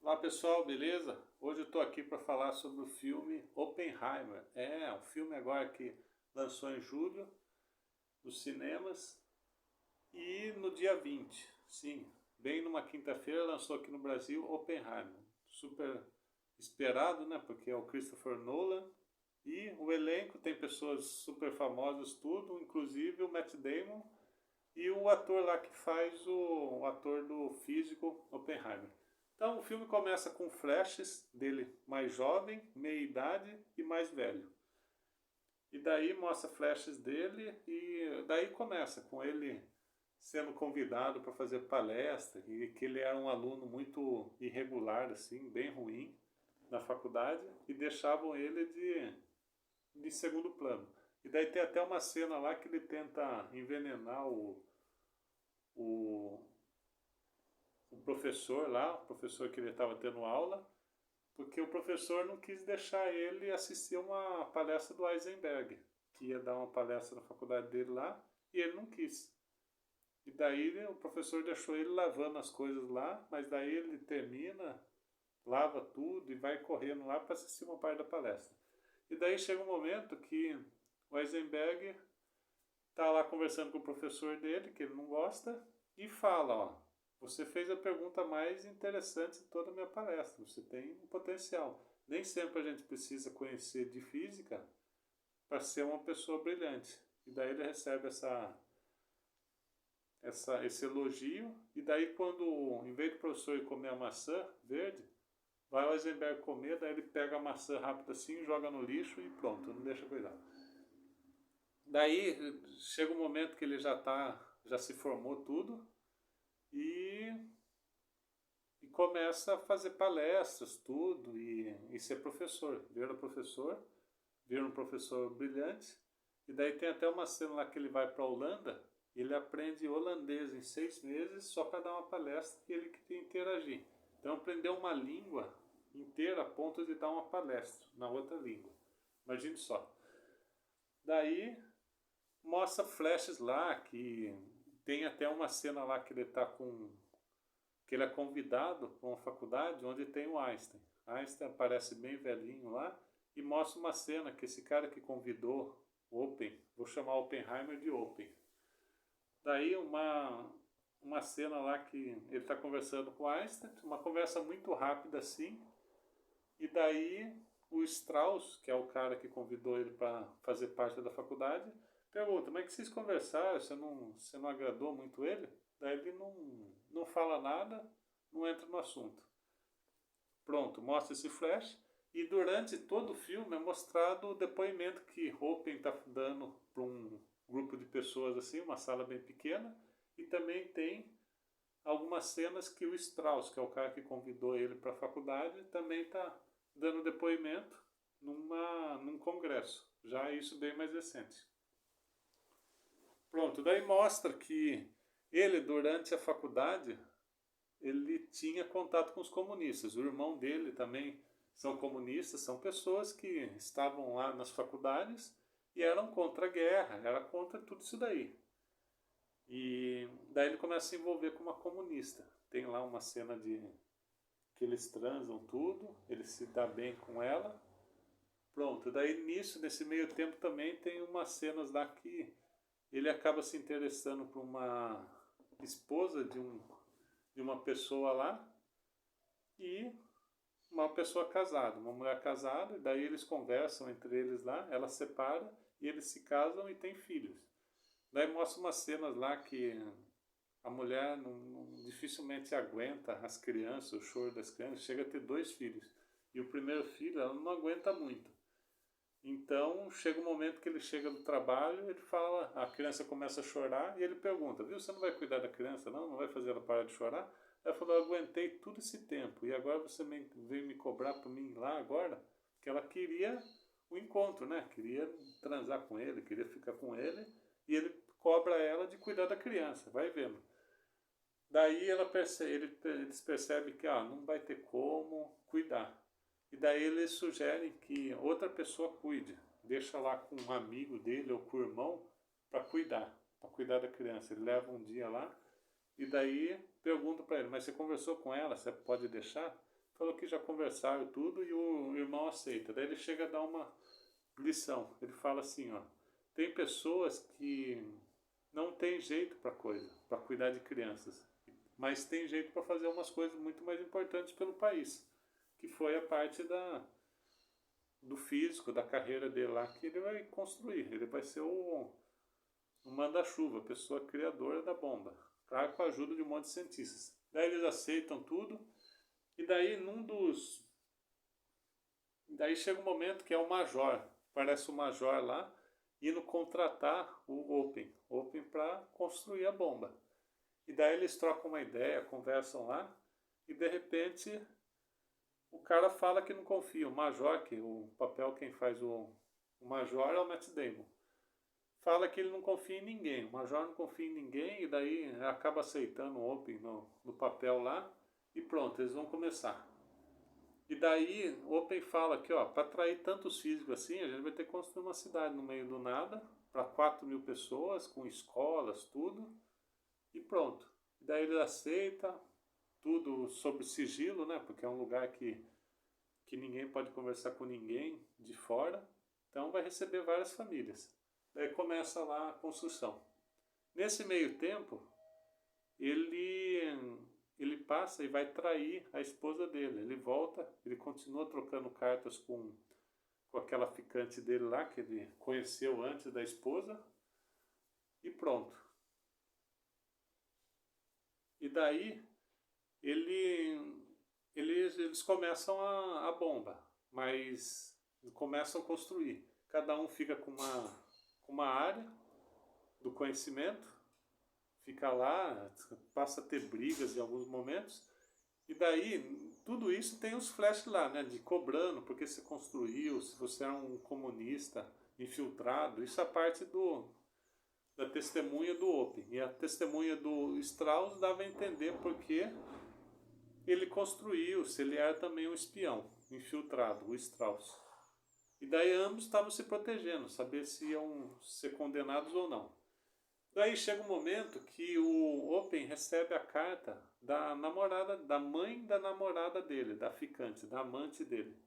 Olá pessoal, beleza? Hoje eu estou aqui para falar sobre o filme Oppenheimer. É um filme agora que lançou em julho nos cinemas e no dia 20, sim, bem numa quinta-feira lançou aqui no Brasil Oppenheimer. Super esperado, né? Porque é o Christopher Nolan e o elenco tem pessoas super famosas, tudo, inclusive o Matt Damon e o ator lá que faz o ator do físico Oppenheimer. Então o filme começa com flashes dele mais jovem, meia idade e mais velho. E daí mostra flashes dele e daí começa com ele sendo convidado para fazer palestra e que ele era um aluno muito irregular, assim, bem ruim na faculdade e deixavam ele de segundo plano. E daí tem até uma cena lá que ele tenta envenenar o, o professor lá, o professor que ele estava tendo aula, porque o professor não quis deixar ele assistir uma palestra do Heisenberg, que ia dar uma palestra na faculdade dele lá, e ele não quis. E daí o professor deixou ele lavando as coisas lá, mas daí ele termina, lava tudo e vai correndo lá para assistir uma parte da palestra. E daí chega um momento que o Heisenberg está lá conversando com o professor dele, que ele não gosta, e fala, ó, você fez a pergunta mais interessante de toda a minha palestra, você tem um potencial. Nem sempre a gente precisa conhecer de física para ser uma pessoa brilhante. E daí ele recebe esse elogio, e daí quando, em vez do professor ir comer a maçã verde, vai o Eisenberg comer, daí ele pega a maçã rápido assim, joga no lixo e pronto, não deixa cuidar. Daí chega um momento que ele já se formou tudo e, e começa a fazer palestras, tudo, e ser professor. Vira um professor brilhante, e daí tem até uma cena lá que ele vai para a Holanda, e ele aprende holandês em 6 meses só para dar uma palestra e ele que tem que interagir. Então aprendeu uma língua inteira a ponto de dar uma palestra na outra língua. Imagine só. Daí mostra flashes lá que tem até uma cena lá que ele tá com que ele é convidado para uma faculdade onde tem o Einstein. Einstein aparece bem velhinho lá e mostra uma cena que esse cara que convidou o Open, vou chamar Oppenheimer de Open. Daí uma cena lá que ele está conversando com o Einstein, uma conversa muito rápida assim, e daí o Strauss, que é o cara que convidou ele para fazer parte da faculdade, pergunta, mas é que vocês conversaram, você não agradou muito ele? Daí ele não fala nada, não entra no assunto. Pronto, mostra esse flash, e durante todo o filme é mostrado o depoimento que Hoppen está dando para um grupo de pessoas assim, uma sala bem pequena, e também tem algumas cenas que o Strauss, que é o cara que convidou ele para a faculdade, também está dando depoimento num congresso. Já isso bem mais recente. Pronto, daí mostra que ele, durante a faculdade, ele tinha contato com os comunistas. O irmão dele também são comunistas, são pessoas que estavam lá nas faculdades e eram contra a guerra, era contra tudo isso daí. E daí ele começa a se envolver com uma comunista. Tem lá uma cena de que eles transam tudo, ele se dá bem com ela. Pronto, daí nisso, nesse meio tempo também tem umas cenas lá que ele acaba se interessando por uma esposa de uma pessoa lá e uma pessoa casada, uma mulher casada, e daí eles conversam entre eles lá, ela separa e eles se casam e têm filhos. Daí mostra umas cenas lá que a mulher dificilmente aguenta as crianças, o choro das crianças, chega a ter 2 filhos. E o primeiro filho ela não aguenta muito. Então chega um momento que ele chega do trabalho, ele fala, a criança começa a chorar e ele pergunta, viu, você não vai cuidar da criança não? Não vai fazer ela parar de chorar? Ela falou, eu aguentei todo esse tempo e agora você veio me cobrar por mim lá agora? Que ela queria o encontro, né? Queria transar com ele, queria ficar com ele e ele cobra ela de cuidar da criança, vai vendo. Daí eles percebem que não vai ter como cuidar. E daí eles sugerem que outra pessoa cuide. Deixa lá com um amigo dele ou com o irmão para cuidar da criança. Ele leva um dia lá e daí pergunta para ele, mas você conversou com ela, você pode deixar? falou que já conversaram tudo e o irmão aceita. Daí ele chega a dar uma lição. Ele fala assim, ó, tem pessoas que não tem jeito para coisa, para cuidar de crianças, mas tem jeito para fazer umas coisas muito mais importantes pelo país, que foi a parte do físico, da carreira dele lá, que ele vai construir. Ele vai ser o manda-chuva, a pessoa criadora da bomba, claro, com a ajuda de um monte de cientistas. Daí eles aceitam tudo, e daí daí chega um momento que é o major, parece o major lá, indo contratar o Open para construir a bomba. E daí eles trocam uma ideia, conversam lá, e de repente o cara fala que não confia. O major, que o papel quem faz o major é o Matt Damon. Fala que ele não confia em ninguém, o major não confia em ninguém, e daí acaba aceitando o Open no papel lá, e pronto, eles vão começar. E daí o Open fala que, ó, para atrair tantos físicos assim, a gente vai ter que construir uma cidade no meio do nada, para 4.000 pessoas, com escolas, tudo, e pronto. E daí ele aceita, tudo sob sigilo, né, porque é um lugar que ninguém pode conversar com ninguém de fora, então vai receber várias famílias. Daí começa lá a construção. Nesse meio tempo, ele passa e vai trair a esposa dele. Ele volta, ele continua trocando cartas com aquela ficante dele lá, que ele conheceu antes da esposa, e pronto. E daí eles começam a bomba, mas começam a construir. Cada um fica com uma área do conhecimento, fica lá, passa a ter brigas em alguns momentos, e daí tudo isso tem os flash lá, né, de cobrando, porque você construiu, se você é um comunista infiltrado, isso é a parte da testemunha do Open. E a testemunha do Strauss dava a entender porque ele construiu, se ele era também um espião infiltrado, o Strauss. E daí ambos estavam se protegendo, saber se iam ser condenados ou não. Daí chega um momento que o Open recebe a carta da namorada, da mãe da namorada dele, da ficante, da amante dele.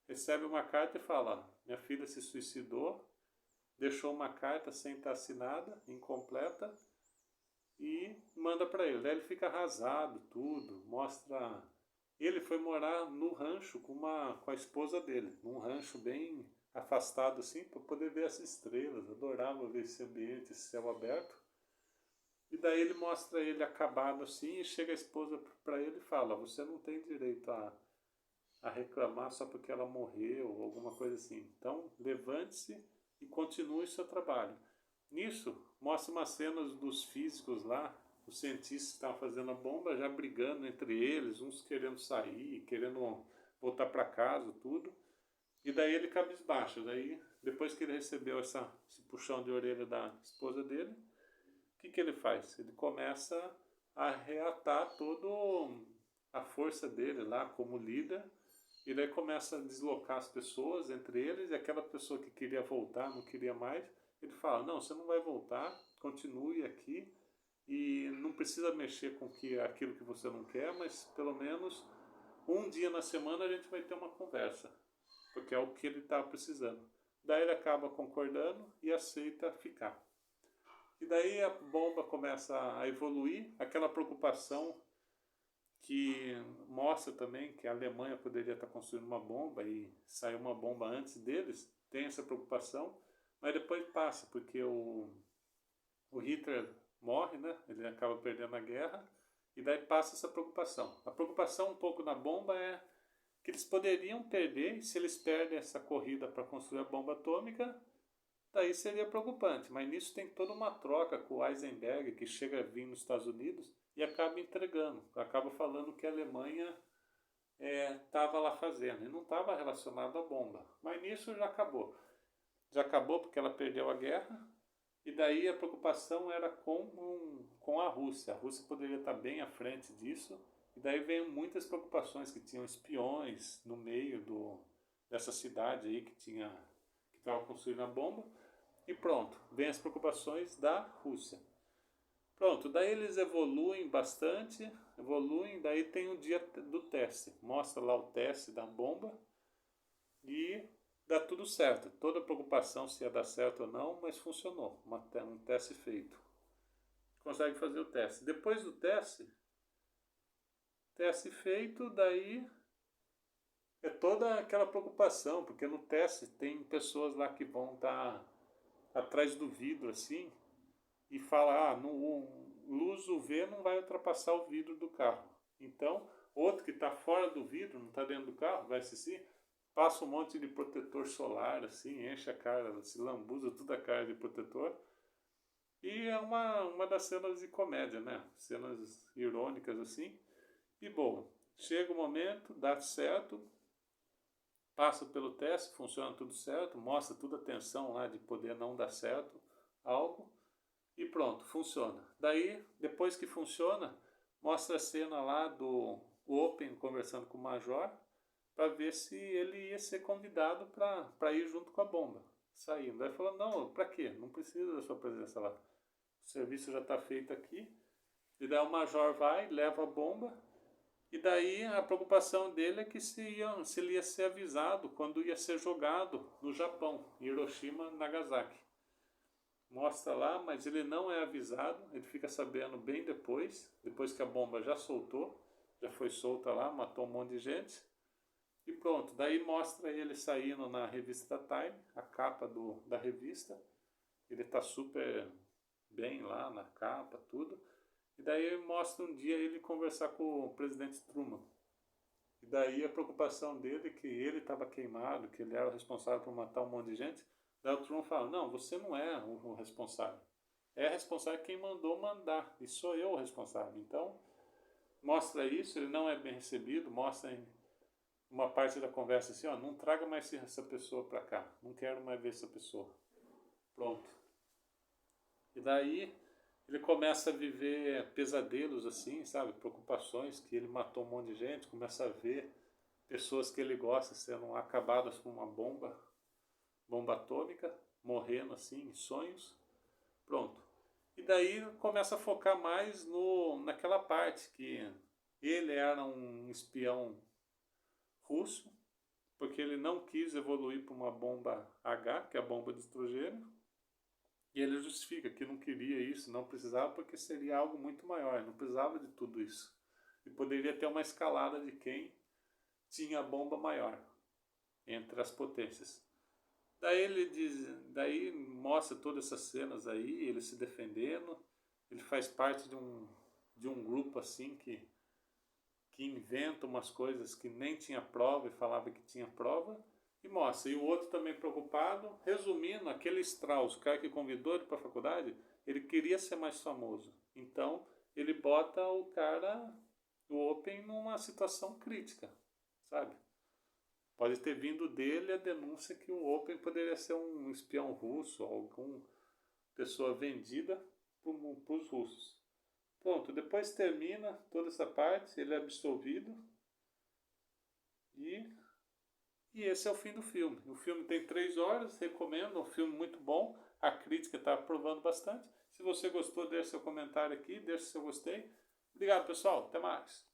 Recebe uma carta e fala, minha filha se suicidou, deixou uma carta sem estar assinada, incompleta, e manda para ele. Daí ele fica arrasado, tudo, mostra... Ele foi morar no rancho com a esposa dele, num rancho bem afastado assim, para poder ver as estrelas. Adorava ver esse ambiente, esse céu aberto. E daí ele mostra ele acabado assim, e chega a esposa para ele e fala, você não tem direito a reclamar só porque ela morreu, ou alguma coisa assim. Então, levante-se e continue seu trabalho. Nisso, mostra umas cenas dos físicos lá, os cientistas que estavam fazendo a bomba, já brigando entre eles, uns querendo sair, querendo voltar para casa, tudo. E daí ele cabisbaixo. Daí, depois que ele recebeu esse puxão de orelha da esposa dele, o que ele faz? Ele começa a reatar toda a força dele lá como líder, e daí começa a deslocar as pessoas entre eles, e aquela pessoa que queria voltar, não queria mais, ele fala, não, você não vai voltar, continue aqui, e não precisa mexer com aquilo que você não quer, mas pelo menos um dia na semana a gente vai ter uma conversa, porque é o que ele estava precisando. Daí ele acaba concordando e aceita ficar. E daí a bomba começa a evoluir, aquela preocupação que mostra também que a Alemanha poderia estar construindo uma bomba e saiu uma bomba antes deles, tem essa preocupação, mas depois passa, porque o Hitler morre, né? Ele acaba perdendo a guerra, e daí passa essa preocupação. A preocupação um pouco na bomba é que eles poderiam perder, e se eles perdem essa corrida para construir a bomba atômica, daí seria preocupante. Mas nisso tem toda uma troca com o Heisenberg, que chega a vir nos Estados Unidos e acaba entregando, acaba falando que a Alemanha estava lá fazendo, e não estava relacionado à bomba. Mas nisso já acabou. Já acabou porque ela perdeu a guerra, e daí a preocupação era com a Rússia. A Rússia poderia estar bem à frente disso, e daí veio muitas preocupações, que tinham espiões no meio dessa cidade aí que estava construindo a bomba, e pronto, vem as preocupações da Rússia. Pronto, daí eles evoluem bastante, evoluem, daí tem o dia do teste. Mostra lá o teste da bomba e dá tudo certo. Toda preocupação se ia dar certo ou não, mas funcionou. Um teste feito. Consegue fazer o teste. Depois do teste feito, daí é toda aquela preocupação, porque no teste tem pessoas lá que vão estar atrás do vidro assim e fala, luz UV não vai ultrapassar o vidro do carro. Então, outro que está fora do vidro, não está dentro do carro, vai assistir, passa um monte de protetor solar, assim, enche a cara, se lambuza toda a cara de protetor. E é uma das cenas de comédia, né? Cenas irônicas, assim. E, bom, chega o momento, dá certo, passa pelo teste, funciona tudo certo, mostra toda a tensão lá de poder não dar certo algo. E pronto, funciona. Daí, depois que funciona, mostra a cena lá do Open conversando com o Major para ver se ele ia ser convidado para ir junto com a bomba, saindo. Aí falou, não, para quê? Não precisa da sua presença lá. O serviço já está feito aqui. E daí o Major vai, leva a bomba, e daí a preocupação dele é que se ele ia ser avisado quando ia ser jogado no Japão, em Hiroshima, Nagasaki. Mostra lá, mas ele não é avisado, ele fica sabendo bem depois que a bomba já soltou, já foi solta lá, matou um monte de gente. E pronto, daí mostra ele saindo na revista Time, a capa da revista. Ele está super bem lá na capa, tudo. E daí mostra um dia ele conversar com o presidente Truman. E daí a preocupação dele é que ele estava queimado, que ele era o responsável por matar um monte de gente. Daí o Truman fala, não, você não é o responsável. É responsável quem mandou mandar, e sou eu o responsável. Então, mostra isso, ele não é bem recebido, mostra em uma parte da conversa assim, ó, não traga mais essa pessoa para cá, não quero mais ver essa pessoa. Pronto. E daí ele começa a viver pesadelos assim, sabe, preocupações, que ele matou um monte de gente, começa a ver pessoas que ele gosta sendo acabadas com uma bomba atômica, morrendo assim, em sonhos. Pronto. E daí começa a focar mais naquela parte que ele era um espião russo, porque ele não quis evoluir para uma bomba H, que é a bomba de estrogênio, e ele justifica que não queria isso, não precisava, porque seria algo muito maior, não precisava de tudo isso. E poderia ter uma escalada de quem tinha a bomba maior entre as potências. Daí ele daí mostra todas essas cenas aí, ele se defendendo, ele faz parte de um grupo assim que inventa umas coisas que nem tinha prova e falava que tinha prova, e mostra. E o outro também preocupado, resumindo, aquele Strauss, o cara que convidou ele para a faculdade, ele queria ser mais famoso. Então, ele bota o cara, o Open, numa situação crítica, sabe? Pode ter vindo dele a denúncia que o Open poderia ser um espião russo, alguma pessoa vendida para os russos. Pronto, depois termina toda essa parte, ele é absolvido e esse é o fim do filme. O filme tem 3 horas, recomendo, é um filme muito bom, a crítica está aprovando bastante. Se você gostou, deixe seu comentário aqui, deixe seu gostei. Obrigado, pessoal, até mais.